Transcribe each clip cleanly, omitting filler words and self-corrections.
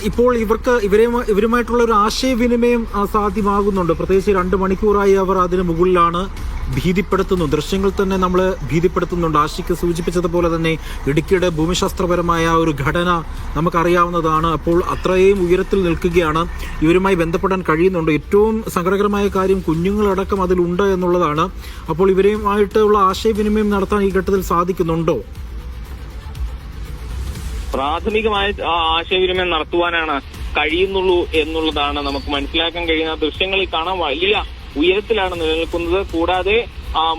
ഇപ്പോൾ ഇവരുമായിട്ടുള്ള ഒരു ആശയവിനിമയം സാധ്യമാകുന്നുണ്ട്. പ്രത്യേകിച്ച് 2 മണിക്കൂറായി അവർ അതിന് മുകളിലാണ്. ഭീതിപ്പെടുത്തുന്നു, ദൃശ്യങ്ങൾ തന്നെ നമ്മൾ ഭീതിപ്പെടുത്തുന്നുണ്ട്. ആഷിക്ക് സൂചിപ്പിച്ചതുപോലെ തന്നെ ഇടുക്കിയുടെ ഭൂമിശാസ്ത്രപരമായ ഒരു ഘടന നമുക്കറിയാവുന്നതാണ്. അപ്പോൾ അത്രയും ഉയരത്തിൽ നിൽക്കുകയാണ്, ഇവരുമായി ബന്ധപ്പെടാൻ കഴിയുന്നുണ്ട്. ഏറ്റവും സങ്കടകരമായ കാര്യം കുഞ്ഞുങ്ങളടക്കം അതിലുണ്ട് എന്നുള്ളതാണ്. അപ്പോൾ ഇവരുമായിട്ടുള്ള ആശയവിനിമയം നടത്താൻ ഈ ഘട്ടത്തിൽ സാധിക്കുന്നുണ്ടോ? പ്രാഥമികമായ ആശയവിനിമയം നടത്തുവാനാണ് കഴിയുന്നുള്ളൂ എന്നുള്ളതാണ് നമുക്ക് മനസ്സിലാക്കാൻ കഴിയുന്ന. ദൃശ്യങ്ങളിൽ കാണാൻ വലിയ ഉയരത്തിലാണ് നിലനിൽക്കുന്നത്. കൂടാതെ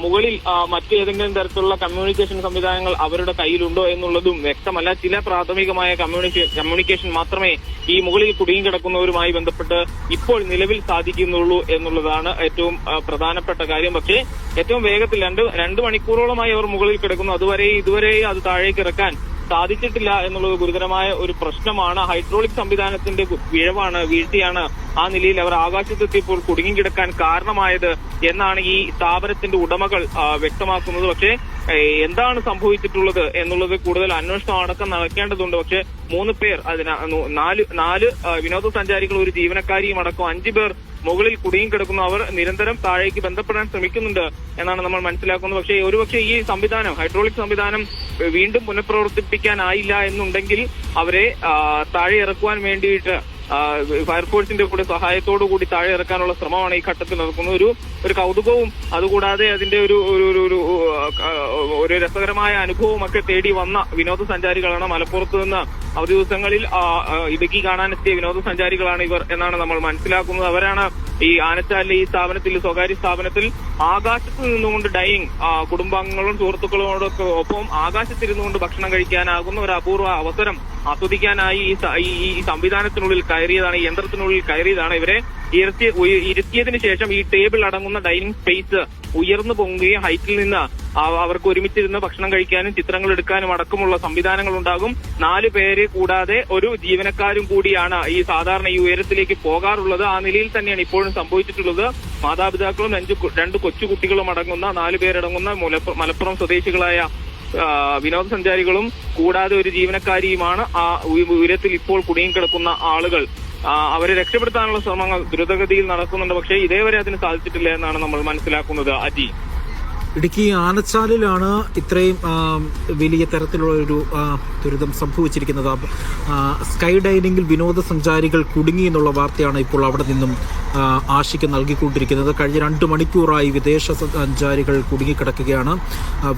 മുകളിൽ മറ്റേതെങ്കിലും തരത്തിലുള്ള കമ്മ്യൂണിക്കേഷൻ സംവിധാനങ്ങൾ അവരുടെ കയ്യിലുണ്ടോ എന്നുള്ളതും വ്യക്തമല്ല. ചില പ്രാഥമികമായ കമ്മ്യൂണിക്കേഷൻ മാത്രമേ ഈ മുകളിൽ കുടുങ്ങിക്കിടക്കുന്നവരുമായി ബന്ധപ്പെട്ട് ഇപ്പോൾ നിലവിൽ സാധിക്കുന്നുള്ളൂ എന്നുള്ളതാണ് ഏറ്റവും പ്രധാനപ്പെട്ട കാര്യം. പക്ഷേ ഏറ്റവും വേഗത്തിൽ രണ്ട് മണിക്കൂറോളമായി അവർ മുകളിൽ കിടക്കുന്നു. ഇതുവരെ അത് താഴേക്ക് ഇറക്കാൻ സാധിച്ചിട്ടില്ല എന്നുള്ളത് ഗുരുതരമായ ഒരു പ്രശ്നമാണ്. ഹൈഡ്രോളിക് സംവിധാനത്തിന്റെ വീഴ്ചയാണ് ആ നിലയിൽ അവർ ആകാശത്തെത്തിയപ്പോൾ കുടുങ്ങിക്കിടക്കാൻ കാരണമായത് എന്നാണ് ഈ സ്ഥാപനത്തിന്റെ ഉടമകൾ വ്യക്തമാക്കുന്നത്. പക്ഷേ എന്താണ് സംഭവിച്ചിട്ടുള്ളത് എന്നുള്ളത് കൂടുതൽ അന്വേഷണം അടക്കം നടക്കേണ്ടതുണ്ട്. പക്ഷേ 3 പേർ, നാല് വിനോദസഞ്ചാരികൾ, ഒരു ജീവനക്കാരിയും അടക്കം 5 പേർ മുകളിൽ കുടുങ്ങിക്കിടക്കുന്നു. അവർ നിരന്തരം താഴേക്ക് ബന്ധപ്പെടാൻ ശ്രമിക്കുന്നുണ്ട് എന്നാണ് നമ്മൾ മനസ്സിലാക്കുന്നത്. പക്ഷേ ഒരുപക്ഷെ ഈ സംവിധാനം, ഹൈഡ്രോളിക് സംവിധാനം വീണ്ടും പുനഃപ്രവർത്തിപ്പിക്കാനായില്ല എന്നുണ്ടെങ്കിൽ അവരെ താഴെ ഇറക്കുവാൻ വേണ്ടിയിട്ട് ഫയർഫോഴ്സിന്റെ കൂടെ സഹായത്തോടു കൂടി താഴെ ഇറക്കാനുള്ള ശ്രമമാണ് ഈ ഘട്ടത്തിൽ നടക്കുന്നത്. ഒരു കൗതുകവും അതുകൂടാതെ അതിന്റെ ഒരു രസകരമായ അനുഭവവും ഒക്കെ തേടി വന്ന വിനോദസഞ്ചാരികളാണ്. മലപ്പുറത്ത് നിന്ന് അവധി ദിവസങ്ങളിൽ ഇടുക്കി കാണാനെത്തിയ വിനോദസഞ്ചാരികളാണ് ഇവർ എന്നാണ് നമ്മൾ മനസ്സിലാക്കുന്നത്. അവരാണ് ഈ ആനച്ചാലിലെ ഈ സ്ഥാപനത്തിൽ, സ്വകാര്യ സ്ഥാപനത്തിൽ ആകാശത്ത് നിന്നുകൊണ്ട് ഡൈനിങ്, കുടുംബാംഗങ്ങളും സുഹൃത്തുക്കളോടൊക്കെ ഒപ്പം ആകാശത്തിരുന്നുകൊണ്ട് ഭക്ഷണം കഴിക്കാനാകുന്ന ഒരു അപൂർവ അവസരം ആസ്വദിക്കാനായി ഈ സംവിധാനത്തിനുള്ളിൽ കയറിയതാണ്, ഈ യന്ത്രത്തിനുള്ളിൽ കയറിയതാണ്. ഇവരെ ഇരുത്തിയതിനു ശേഷം ഈ ടേബിൾ അടങ്ങുന്ന ഡൈനിങ് സ്പേസ് ഉയർന്നു പൊങ്ങുകയും ഹൈറ്റിൽ നിന്ന് അവർക്ക് ഒരുമിച്ചിരുന്ന് ഭക്ഷണം കഴിക്കാനും ചിത്രങ്ങൾ എടുക്കാനും അടക്കമുള്ള സംവിധാനങ്ങൾ ഉണ്ടാകും. 4 പേര് കൂടാതെ ഒരു ജീവനക്കാരും കൂടിയാണ് ഈ സാധാരണ ഈ ഉയരത്തിലേക്ക് പോകാറുള്ളത്. ആ നിലയിൽ തന്നെയാണ് ഇപ്പോഴും സംഭവിച്ചിട്ടുള്ളത്. മാതാപിതാക്കളും 2 കൊച്ചുകുട്ടികളും അടങ്ങുന്ന 4 പേരടങ്ങുന്ന മലപ്പുറം സ്വദേശികളായ വിനോദസഞ്ചാരികളും കൂടാതെ ഒരു ജീവനക്കാരിയുമാണ് ആ ഉയരത്തിൽ ഇപ്പോൾ കുടുങ്ങിക്കിടക്കുന്ന ആളുകൾ. അവരെ രക്ഷപ്പെടുത്താനുള്ള ശ്രമങ്ങൾ ദ്രുതഗതിയിൽ നടക്കുന്നുണ്ട്. പക്ഷേ ഇതേവരെ അതിന് സാധിച്ചിട്ടില്ല എന്നാണ് നമ്മൾ മനസ്സിലാക്കുന്നത്. അജി, ഇടുക്കി ആനച്ചാലിലാണ് ഇത്രയും വലിയ തരത്തിലുള്ള ഒരു ദുരിതം സംഭവിച്ചിരിക്കുന്നത്. സ്കൈ ഡൈനിങ്ങിൽ വിനോദസഞ്ചാരികൾ കുടുങ്ങി എന്നുള്ള വാർത്തയാണ് ഇപ്പോൾ അവിടെ നിന്നും ആഷിക്ക് നൽകിക്കൊണ്ടിരിക്കുന്നത്. കഴിഞ്ഞ 2 മണിക്കൂറായി വിദേശ സഞ്ചാരികൾ കുടുങ്ങിക്കിടക്കുകയാണ്.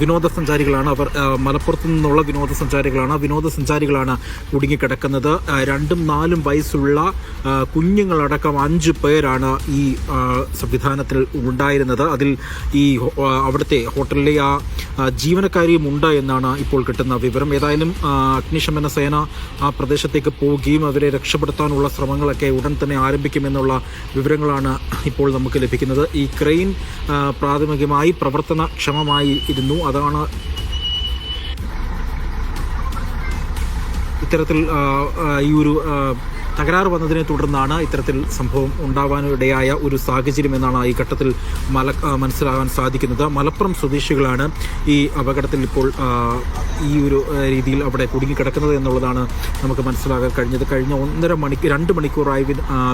വിനോദസഞ്ചാരികളാണ് അവർ, മലപ്പുറത്തു നിന്നുള്ള വിനോദസഞ്ചാരികളാണ് കുടുങ്ങിക്കിടക്കുന്നത്. 2ഉം 4ഉം വയസ്സുള്ള കുഞ്ഞുങ്ങളടക്കം 5 പേരാണ് ഈ സംവിധാനത്തിൽ ഉണ്ടായിരുന്നത്. അതിൽ ഈ അവിടുത്തെ ഹോട്ടലിലെ ആ ജീവനക്കാരിയും ഉണ്ട് എന്നാണ് ഇപ്പോൾ കിട്ടുന്ന വിവരം. ഏതായാലും അഗ്നിശമന സേന ആ പ്രദേശത്തേക്ക് പോവുകയും അവരെ രക്ഷപ്പെടുത്താനുള്ള ശ്രമങ്ങളൊക്കെ ഉടൻ തന്നെ ആരംഭിക്കുമെന്നുള്ള വിവരങ്ങളാണ് ഇപ്പോൾ നമുക്ക് ലഭിക്കുന്നത്. ഈ ക്രെയിൻ പ്രാഥമികമായി പ്രവർത്തനക്ഷമമായി ഇരുന്നു. അതാണ് ഇത്തരത്തിൽ ഈ ഒരു തകരാറ് വന്നതിനെ തുടർന്നാണ് ഇത്തരത്തിൽ സംഭവം ഉണ്ടാവാനിടയായ ഒരു സാഹചര്യം എന്നാണ് ഈ ഘട്ടത്തിൽ മനസ്സിലാകാൻ സാധിക്കുന്നത്. മലപ്പുറം സ്വദേശികളാണ് ഈ അപകടത്തിൽ ഇപ്പോൾ ഈ ഒരു രീതിയിൽ അവിടെ കുടുങ്ങിക്കിടക്കുന്നത് എന്നുള്ളതാണ് നമുക്ക് മനസ്സിലാക്കാൻ കഴിഞ്ഞത്. കഴിഞ്ഞ 2 മണിക്കൂറായി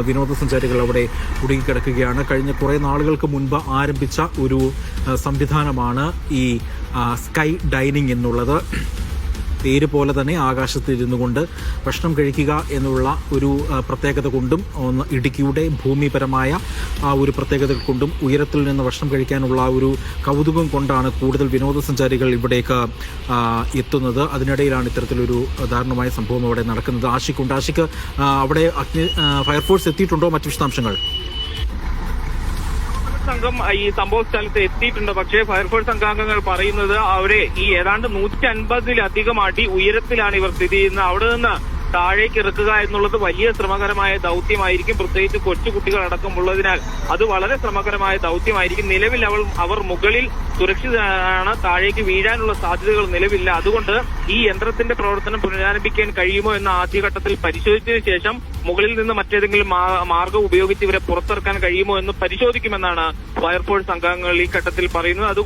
വിനോദസഞ്ചാരികൾ അവിടെ കുടുങ്ങിക്കിടക്കുകയാണ്. കഴിഞ്ഞ കുറേ നാളുകൾക്ക് മുൻപ് ആരംഭിച്ച ഒരു സംവിധാനമാണ് ഈ സ്കൈ ഡൈനിങ് എന്നുള്ളത്. പേര് പോലെ തന്നെ ആകാശത്തിരുന്നു കൊണ്ട് ഭക്ഷണം കഴിക്കുക എന്നുള്ള ഒരു പ്രത്യേകത കൊണ്ടും ഇടുക്കിയുടെ ഭൂമിപരമായ ആ ഒരു പ്രത്യേകത കൊണ്ടും ഉയരത്തിൽ നിന്ന് ഭക്ഷണം കഴിക്കാനുള്ള ഒരു കൗതുകം കൊണ്ടാണ് കൂടുതൽ വിനോദസഞ്ചാരികൾ ഇവിടേക്ക് എത്തുന്നത്. അതിനിടയിലാണ് ഇത്തരത്തിലൊരു ദാരുണമായ സംഭവം അവിടെ നടക്കുന്നത്. ആഷിക്ക് അവിടെ ഫയർഫോഴ്സ് എത്തിയിട്ടുണ്ടോ? മറ്റു വിശദാംശങ്ങൾ? സംഘം ഈ സംഭവ സ്ഥലത്ത് എത്തിയിട്ടുണ്ട്. പക്ഷേ ഫയർഫോഴ്സ് സംഘാംഗങ്ങൾ പറയുന്നത് അവരെ ഈ ഏതാണ്ട് 150-ലധികം അടി ഉയരത്തിലാണ് ഇവർ സ്ഥിതി ചെയ്യുന്നത്. അവിടെ നിന്ന് താഴേക്ക് ഇറക്കുക എന്നുള്ളത് വലിയ ശ്രമകരമായ ദൗത്യമായിരിക്കും. പ്രത്യേകിച്ച് കൊച്ചുകുട്ടികൾ അടക്കമുള്ളതിനാൽ അത് വളരെ ശ്രമകരമായ ദൗത്യമായിരിക്കും. നിലവിൽ അവർ മുകളിൽ സുരക്ഷിതരാണ്. താഴേക്ക് വീഴാനുള്ള സാധ്യതകൾ നിലവില്ല. അതുകൊണ്ട് ഈ യന്ത്രത്തിന്റെ പ്രവർത്തനം പുനരാരംഭിക്കാൻ കഴിയുമോ എന്ന് ആദ്യഘട്ടത്തിൽ പരിശോധിച്ചതിന് ശേഷം മുകളിൽ നിന്ന് മറ്റേതെങ്കിലും മാർഗം ഉപയോഗിച്ച് ഇവരെ പുറത്തിറക്കാൻ കഴിയുമോ എന്ന് പരിശോധിക്കുമെന്നാണ് ഫയർഫോഴ്സ് അംഗങ്ങൾ ഈ ഘട്ടത്തിൽ പറയുന്നത്.